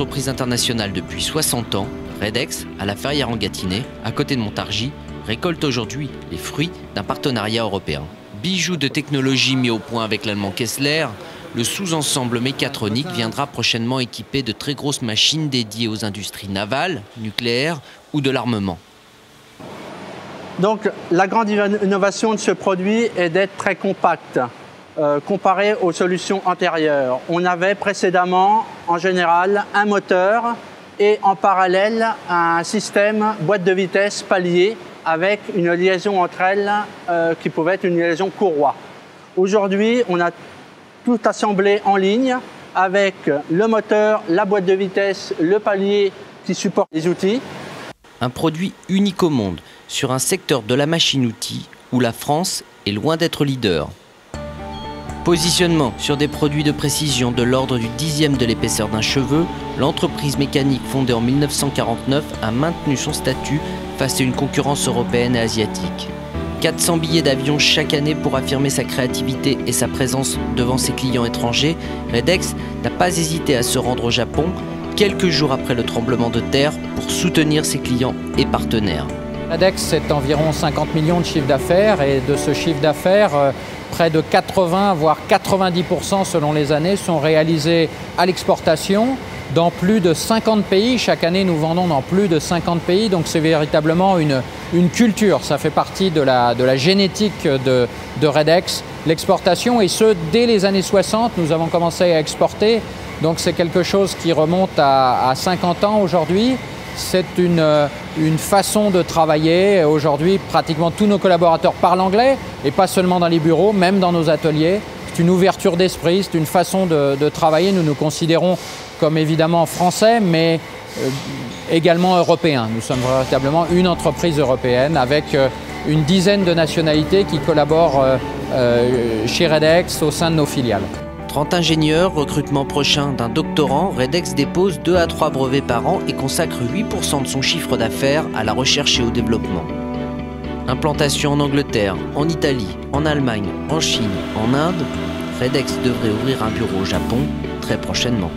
entreprise internationale depuis 60 ans, Redex, à la Ferrière-en-Gâtinais, à côté de Montargis, récolte aujourd'hui les fruits d'un partenariat européen. Bijou de technologie mis au point avec l'allemand Kessler, le sous-ensemble mécatronique viendra prochainement équipé de très grosses machines dédiées aux industries navales, nucléaires ou de l'armement. Donc la grande innovation de ce produit est d'être très compact comparé aux solutions antérieures. On avait précédemment en général un moteur et en parallèle un système boîte de vitesse palier avec une liaison entre elles qui pouvait être une liaison courroie. Aujourd'hui, on a tout assemblé en ligne avec le moteur, la boîte de vitesse, le palier qui supporte les outils. Un produit unique au monde sur un secteur de la machine-outil où la France est loin d'être leader. Positionnement sur des produits de précision de l'ordre du 10e de l'épaisseur d'un cheveu, l'entreprise mécanique fondée en 1949 a maintenu son statut face à une concurrence européenne et asiatique. 400 billets d'avion chaque année pour affirmer sa créativité et sa présence devant ses clients étrangers, Redex n'a pas hésité à se rendre au Japon quelques jours après le tremblement de terre pour soutenir ses clients et partenaires. Redex, c'est environ 50 millions de chiffre d'affaires et de ce chiffre d'affaires, près de 80 voire 90% selon les années sont réalisés à l'exportation dans plus de 50 pays. Chaque année, nous vendons dans plus de 50 pays, donc c'est véritablement une culture. Ça fait partie de la génétique de Redex, l'exportation, et ce, dès les années 60, nous avons commencé à exporter. Donc c'est quelque chose qui remonte à 50 ans aujourd'hui. C'est une façon de travailler. Aujourd'hui, pratiquement tous nos collaborateurs parlent anglais, et pas seulement dans les bureaux, même dans nos ateliers. C'est une ouverture d'esprit, c'est une façon de travailler. Nous nous considérons comme évidemment français, mais également européens. Nous sommes véritablement une entreprise européenne avec une dizaine de nationalités qui collaborent chez Redex au sein de nos filiales. 30 ingénieurs, recrutement prochain d'un doctorant, Redex dépose 2 à 3 brevets par an et consacre 8% de son chiffre d'affaires à la recherche et au développement. Implantation en Angleterre, en Italie, en Allemagne, en Chine, en Inde, Redex devrait ouvrir un bureau au Japon très prochainement.